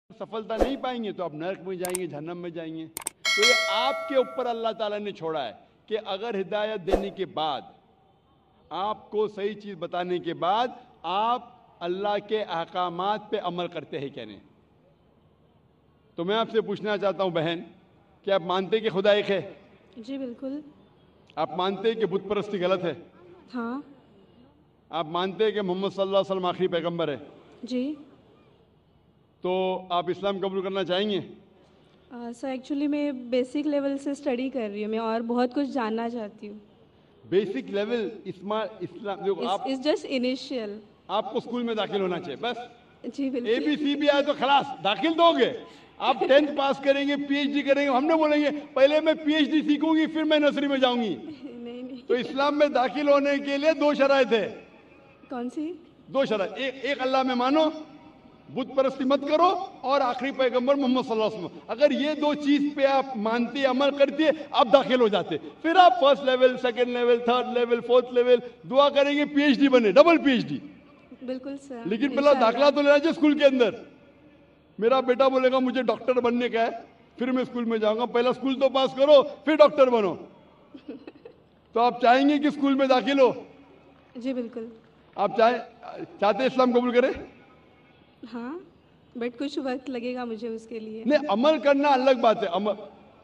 सफलता नहीं पाएंगे तो आप नरक में जाएंगे, जहन्नम में जाएंगे। तो ये आपके ऊपर अल्लाह ताला ने छोड़ा है कि अगर हिदायत देने के बाद, आपको सही चीज़ बताने के बाद आप अल्लाह के अहकामात पे अमल करते हैं क्या नहीं। तो मैं आपसे पूछना चाहता हूँ बहन, कि आप मानते हैं कि खुदा एक है? जी बिल्कुल। आप मानते हैं कि बुत परस्ती गलत है? हाँ। आप मानते हैं कि मोहम्मद सल्लल्लाहु अलैहि वसल्लम आखिरी पैगंबर है? जी। तो आप इस्लाम कबूल करना चाहेंगे? सर एक्चुअली मैं बेसिक लेवल से स्टडी कर रही हूँ, मैं और बहुत कुछ जानना चाहती हूँ। बेसिक लेवल इस्लाम देखो, आप इट्स जस्ट इनिशियल। आपको स्कूल में दाखिल होना चाहिए बस। जी बिल्कुल। ABC भी आए तो खलास दाखिल दोगे। आप 10th पास करेंगे, PhD करेंगे, हमने बोलेंगे पहले मैं PhD सीखूंगी फिर मैं नर्सरी में जाऊंगी। नहीं नहीं। तो इस्लाम में दाखिल होने के लिए 2 शराइत है। कौन सी? 2 शराइत, एक अल्लाह में मानो, बुत परस्ती मत करो, और आखिरी पैगंबर मोहम्मद सल्लल्लाहु अलैहि वसल्लम। अगर ये 2 चीज पे आप मानते, अमल करते, आप दाखिल हो जाते। फिर आप first level, second level, third level, fourth level दुआ करेंगे, PhD बने, डबल PhD। बिल्कुल सर। लेकिन पहला दाखिला तो लेना चाहिए स्कूल के अंदर। मेरा बेटा बोलेगा मुझे डॉक्टर बनने का है, फिर मैं स्कूल में जाऊंगा। पहला स्कूल तो पास करो फिर डॉक्टर बनो। तो आप चाहेंगे कि स्कूल में दाखिल हो? जी बिल्कुल। आप चाहते इस्लाम कबूल करें? हाँ, बट कुछ वक्त लगेगा मुझे उसके लिए। नहीं, अमल करना अलग बात है। अमल,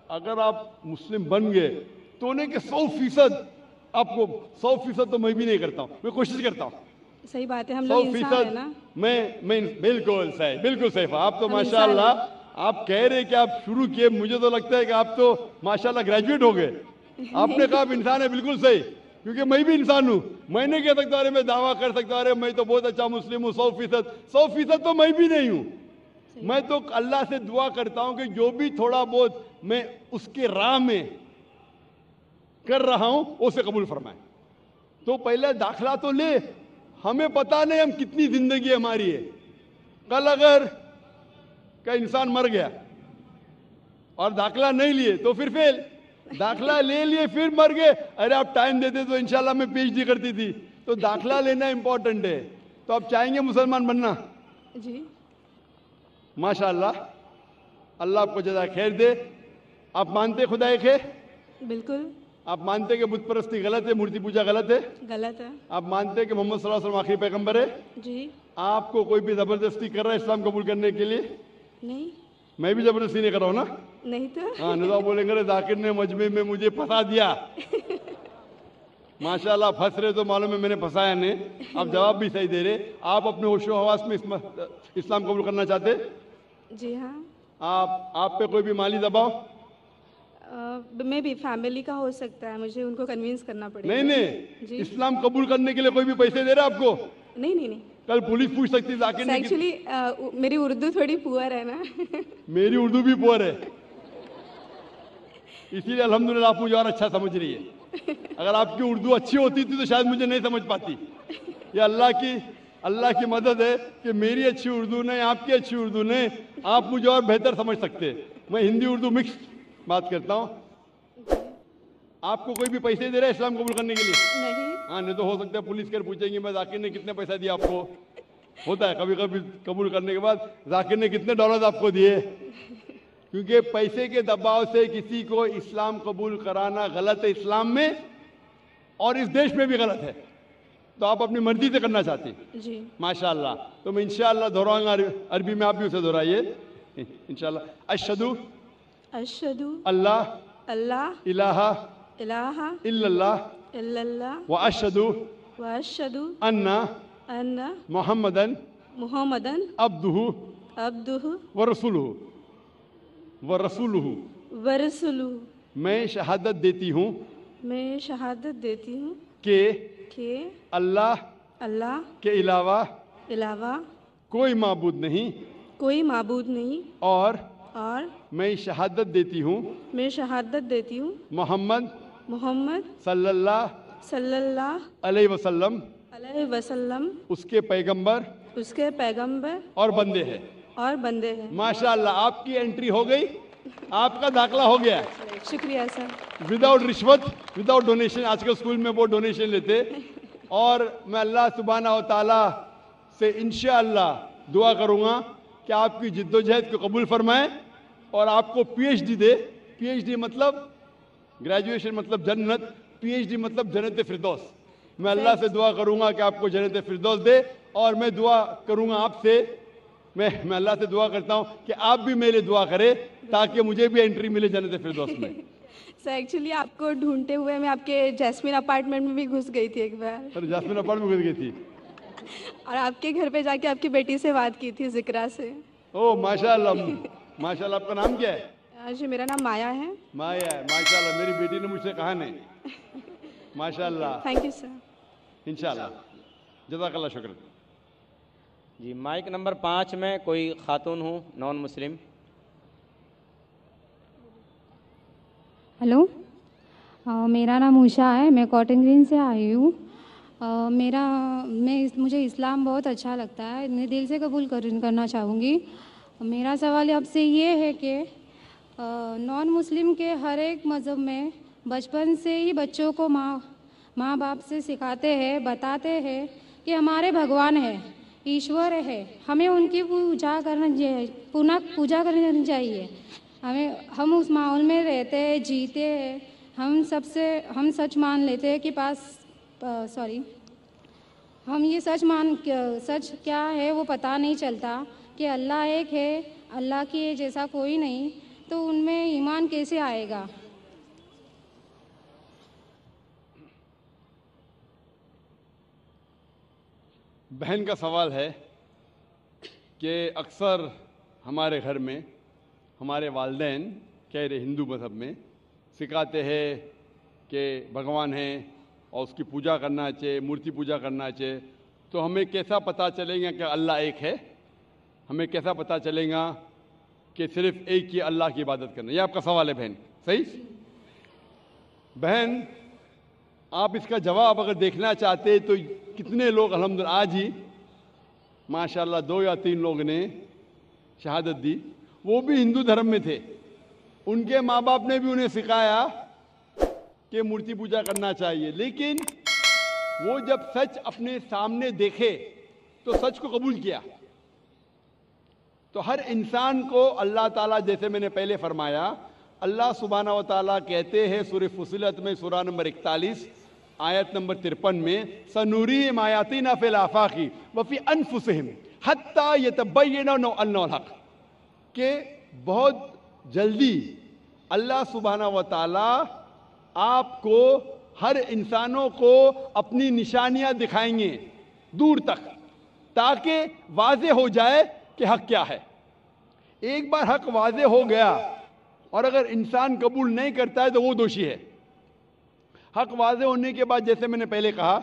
अगर आप मुस्लिम बन गए तो नहीं कि 100% आपको 100% तो मैं भी नहीं करता हूँ, मैं कोशिश करता हूँ। सही बात है, हम लोग इंसान है ना। मैं बिल्कुल सही, बिल्कुल सही। आप तो हम माशाल्लाह, आप कह रहे कि आप शुरू किए, मुझे तो लगता है कि आप तो माशाल्लाह ग्रेजुएट हो गए। आपने कहा आप इंसान है, बिल्कुल सही, क्योंकि मैं भी इंसान हूँ। मैं नहीं कह सकता अरे मैं दावा कर सकता अरे मैं तो बहुत अच्छा मुस्लिम हूँ 100% तो मैं भी नहीं हूँ। मैं तो अल्लाह से दुआ करता हूँ कि जो भी थोड़ा बहुत मैं उसके राह में कर रहा हूँ उसे कबूल फरमाए। तो पहले दाखिला तो ले, हमें पता नहीं हम कितनी जिंदगी हमारी है। कल अगर का इंसान मर गया और दाखिला नहीं लिए तो फिर फेल, दाखिला ले लिए फिर मर गए, अरे आप टाइम देते तो इंशाल्लाह मैं PhD करती थी। तो दाखिला लेना इंपॉर्टेंट है। तो आप चाहेंगे मुसलमान बनना? जी माशाल्लाह, अल्लाह आपको जज़ा खैर दे। आप मानते खुदा एक है? बिल्कुल। आप मानते कि बुत परस्ती गलत है, मूर्ति पूजा गलत है? गलत है। आप मानते कि मोहम्मद सल्लल्लाहु अलैहि वसल्लम आखिरी पैगंबर है? जी। आपको कोई भी जबरदस्ती कर रहा है इस्लाम कबूल करने के लिए? नहीं। मैं भी जबरदस्ती नहीं कर रहा हूँ ना। नहीं तो। हाँ, नहीं तो आप बोलेंगे रे जाकिर ने मजमे में मुझे फंसा दिया। माशाल्लाह फंस रहे तो मालूम है मैंने फंसाया नहीं। आप जवाब भी सही दे रहे। आप अपने होशो हवास में इस्लाम कबूल करना चाहते? जी हाँ। आप पे कोई भी माली दबाव? मे भी फैमिली का हो सकता है, मुझे उनको कन्विंस करना पड़ेगा। नहीं नहीं, इस्लाम कबूल करने के लिए कोई भी पैसे दे रहा है आपको? नहीं नहीं नहीं। कल पुलिस पूछ सकती है जाकिर ने। एक्चुअली मेरी उर्दू थोड़ी पुअर है ना। मेरी उर्दू भी पुअर है, इसीलिए अल्हम्दुलिल्लाह आप मुझे और अच्छा समझ रही है। अगर आपकी उर्दू अच्छी होती थी तो शायद मुझे नहीं समझ पाती। ये अल्लाह की मदद है कि मेरी अच्छी उर्दू नहीं, आपकी अच्छी उर्दू नहीं, आप मुझे और बेहतर समझ सकते हैं। मैं हिंदी उर्दू मिक्स बात करता हूँ। आपको कोई भी पैसे दे रहा है इस्लाम कबूल करने के लिए? नहीं। हाँ, नहीं तो हो सकता है पुलिस कर पूछेंगे मैं जाकिर ने कितने पैसा दिया आपको। होता है कभी कभी कबूल करने के बाद जाकिर ने कितने डॉलर आपको दिए। क्योंकि पैसे के दबाव से किसी को इस्लाम कबूल कराना गलत है इस्लाम में, और इस देश में भी गलत है। तो आप अपनी मर्जी से करना चाहते हैं। जी माशाल्लाह। तो मैं इंशाल्लाह दोहराऊंगा अरबी में, आप भी उसे दोहराइए इंशाल्लाह। अशहदु अल्लाह इलाहा इल्लल्लाह व अशहदु अन्ना मुहम्मदन अब्दुहु व रसूलुहु। मैं शहादत देती हूँ कि अल्लाह के अलावा कोई माबूद नहीं, और मैं शहादत देती हूँ मोहम्मद सल्लल्लाहु अलैहि वसल्लम उसके पैगंबर और बंदे हैं। माशाल्लाह, आपकी एंट्री हो गई, आपका दाखला हो गया। शुक्रिया सर। विदाउट रिश्वत, विदाउट डोनेशन। आजकल स्कूल में वो डोनेशन लेते। और मैं अल्लाह सुब्हानहू व तआला से इंशाअल्लाह दुआ करूँगा کہ آپ کی جدوجہد کو قبول فرمائیں اور آپ کو پی ایچ ڈی دے. پی ایچ ڈی مطلب گریجویشن مطلب جنت, پی ایچ ڈی مطلب جنت فردوس. میں اللہ سے دعا کروں گا کہ آپ کو جنت فردوس دے, اور میں دعا کروں گا آپ سے, میں اللہ سے دعا کرتا ہوں کہ آپ بھی میرے لیے دعا کرے تاکہ مجھے بھی انٹری ملے جنت فردوس میں. سر ایکچولی آپ کو ڈھونڈتے ہوئے میں آپ کے جیسمین اپارٹمنٹ میں بھی گھس گئی تھی ایک بار. سر جاسمین اپارٹمنٹ میں گھس گئی تھی, اور آپ کے گھر پہ جا کے آپ کی بیٹی سے بات کی تھی, ذکرا سے. او ماشاء اللہ, ماشاء اللہ. آپ کا نام کیا ہے؟ جی میرا نام مایا ہے. مایا ہے, ماشاء اللہ. میری بیٹی نے مجھ سے کہا نہیں. ماشاء اللہ, تھینک یو سر. انشاءاللہ. جزاک اللہ, شکر. جی مائک نمبر 5 میں کوئی خاتون ہوں نان مسلم. ہلو, میرا نام اوشا ہے, میں کاٹن گرین سے آئی ہوں. مجھے اسلام بہت اچھا لگتا ہے, میں دل سے قبول کرنا چاہوں گی. میرا سوال آپ سے یہ ہے کہ نان مسلم کے ہر ایک مذہب میں بچپن سے ہی بچوں کو ماں باپ سے سکھاتے ہیں, بتاتے ہیں کہ ہمارے بھگوان ہے, ایشور ہے, ہمیں ان کی پوجا کرنی چاہیے. ہم اس ماحول میں رہتے ہیں, جیتے ہیں. ہم سچ مان لیتے ہیں کہ ہم یہ سچ کیا ہے وہ پتہ نہیں چلتا کہ اللہ ایک ہے, اللہ کے جیسا کوئی نہیں, تو ان میں ایمان کیسے آئے گا؟ بہن کا سوال ہے کہ اکثر ہمارے گھر میں ہمارے والدین کہہ رہے ہندو مذہب میں سکھاتے ہیں کہ بھگوان ہیں اور اس کی پوجا کرنا چاہیے, مورتی پوجا کرنا چاہیے. تو ہمیں کیسا پتہ چلے گا کہ اللہ ایک ہے؟ ہمیں کیسا پتہ چلے گا کہ صرف ایک ہی اللہ کی عبادت کرنا؟ یہ آپ کا سوال ہے بہن, صحیح؟ بہن, آپ اس کا جواب اگر دیکھنا چاہتے تو کتنے لوگ الحمدللہ آج ہی ماشاءاللہ 2 یا 3 لوگ نے شہادت دی, وہ بھی ہندو دھرم میں تھے. ان کے ماں باپ نے بھی انہیں سکھایا کہ مورتی پوجا کرنا چاہیے, لیکن وہ جب سچ اپنے سامنے دیکھے تو سچ کو قبول کیا. تو ہر انسان کو اللہ تعالیٰ, جیسے میں نے پہلے فرمایا, اللہ سبحانہ و تعالیٰ کہتے ہیں سورہ فصلت میں سورہ نمبر 41 آیت نمبر 53 میں, سنوریم آیاتنا فی الآفاق وفی انفسہم حتی یتبین انہ الحق, کہ بہت جلدی اللہ سبحانہ و تعالیٰ آپ کو, ہر انسانوں کو اپنی نشانیاں دکھائیں گے دور تک, تاکہ واضح ہو جائے کہ حق کیا ہے. ایک بار حق واضح ہو گیا اور اگر انسان قبول نہیں کرتا ہے تو وہ دوشی ہے. حق واضح ہونے کے بعد, جیسے میں نے پہلے کہا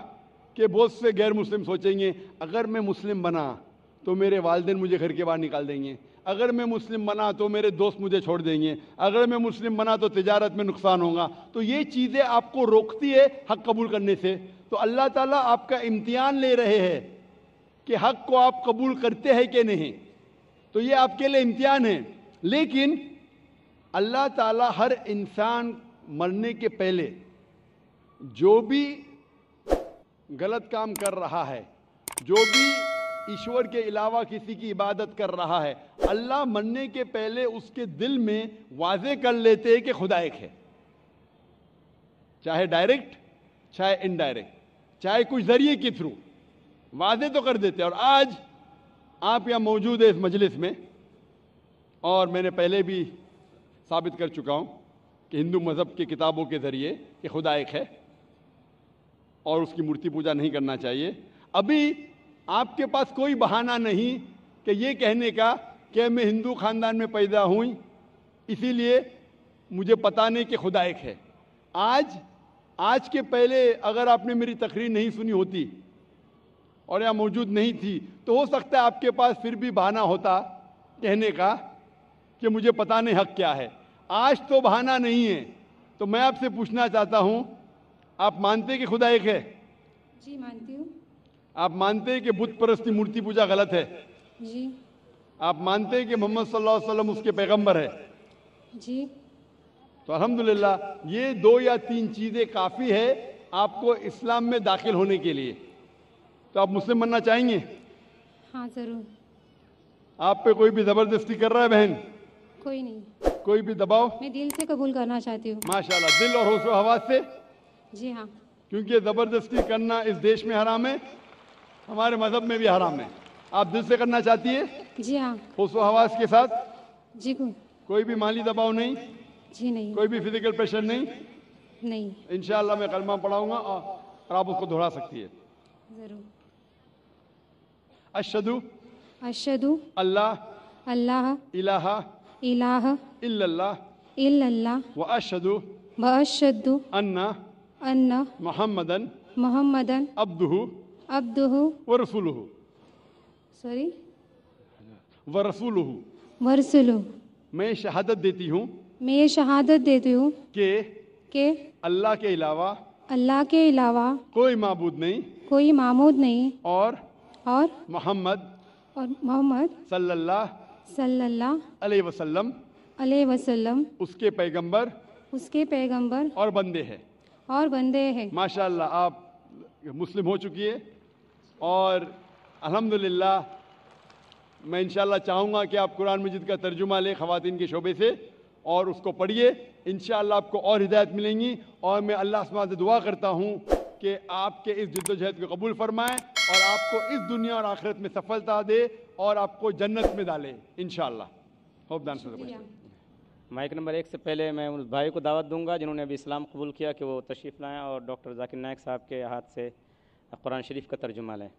کہ بہت سے غیر مسلم سوچیں گے اگر میں مسلم بنا تو میرے والدین مجھے گھر کے باہر نکال دیں گے, اگر میں مسلم بنا تو میرے دوست مجھے چھوڑ دیں گے, اگر میں مسلم بنا تو تجارت میں نقصان ہوگا. تو یہ چیزیں آپ کو روکتی ہے حق قبول کرنے سے. تو اللہ تعالیٰ آپ کا امتحان لے رہے ہیں کہ حق کو آپ قبول کرتے ہیں کہ نہیں. تو یہ آپ کے لیے امتحان ہے. لیکن اللہ تعالیٰ ہر انسان مرنے کے پہلے جو بھی غلط کام کر رہا ہے, جو بھی ایشور کے علاوہ کسی کی عبادت کر رہا ہے, اللہ مرنے کے پہلے اس کے دل میں واضح کر لیتے ہیں کہ خدا ایک ہے, چاہے ڈائریکٹ چاہے انڈائریکٹ, چاہے کچھ ذریعے کے تھرو واضح تو کر دیتے. اور آج آپ یہاں موجود ہیں اس مجلس میں, اور میں نے پہلے بھی ثابت کر چکا ہوں کہ ہندو مذہب کی کتابوں کے ذریعے کہ خدا ایک ہے اور اس کی مورتی پوجا نہیں کرنا چاہیے. ابھی آپ کے پاس کوئی بہانہ نہیں کہ یہ کہنے کا کہ میں ہندو خاندان میں پیدا ہوں اسی لیے مجھے پتہ نہیں کہ خدا ایک ہے. آج کے پہلے اگر آپ نے میری تقریر نہیں سنی ہوتی اور یہاں موجود نہیں تھی تو ہو سکتا ہے آپ کے پاس پھر بھی بہانہ ہوتا کہنے کا کہ مجھے پتہ نہیں حق کیا ہے. آج تو بہانہ نہیں ہے. تو میں آپ سے پوچھنا چاہتا ہوں, آپ مانتے ہیں کہ خدا ایک ہے؟ جی مانتی ہوں. آپ مانتے ہیں کہ بت پرستی مورتی پوجا غلط ہے؟ جی. آپ مانتے ہیں کہ محمد صلی اللہ علیہ وسلم اس کے پیغمبر ہے؟ جی. تو الحمدللہ یہ 2 یا 3 چیزیں کافی ہے آپ کو اسلام میں داخل ہونے کے لیے. تو آپ مسلم بننا چاہیں گے؟ ہاں ضرور. आप पे कोई भी जबरदस्ती कर रहा है बहन? कोई नहीं, कोई भी दबाव? मैं दिल से कबूल करना चाहती हूँ। माशाल्लाह, दिल और होशो हवास से, जी हाँ। क्योंकि ये जबरदस्ती करना इस देश में हराम है, हमारे मजहब में भी हराम है। आप दिल से करना चाहती है, जी हाँ। होशो हवास के साथ? जी कोई भी माली दबाव नहीं, जी नहीं, कोई भी फिजिकल प्रेशर नहीं। नहीं। इंशाअल्लाह मैं कलमा पढ़ाऊंगा और आप उसको दोहरा सकती है। ज़रूर। अशहदु अशहदु अल्लाह अल्लाह इलाहा इलाहा इल्लल्लाह इल्लल्लाह व अशहदु व अशहदु अन्ना अन्ना मुहम्मदन मुहम्मदन अब्दुहु अब्दुहु व रसूलुहु सॉरी व रसूलुहु। वरसुलु। मैं शहादत देती हूँ मैं ये शहादत देती हूँ कि अल्लाह के अलावा कोई माबूद नहीं कोई मामूद नहीं और और मोहम्मद सल्लल्लाहु अलैहि वसल्लम उसके पैगंबर और बंदे हैं। माशाअल्लाह, आप मुस्लिम हो चुकी है और अल्हम्दुलिल्लाह मैं इंशाअल्लाह चाहूँगा कि आप कुरान मजीद का तर्जुमा लें ख़वातीन के शोबे से और उसको पढ़िए। इंशाअल्लाह आपको और हिदायत मिलेंगी और मैं अल्लाह सुब्हानहू से दुआ करता हूँ कि आपके इस जद्दोजहद को कबूल फरमाए और आपको इस दुनिया और आखिरत में सफलता दे और आपको जन्नत में डाले इंशाअल्लाह। Hope the answer the question. Mic number 1 से पहले मैं उस भाई को दावत दूंगा जिन्होंने अभी इस्लाम कबूल किया कि वो तशरीफ़ लाएँ और डॉक्टर जाकिर नायक साहब के हाथ से कुरान शरीफ का तर्जुमा लें।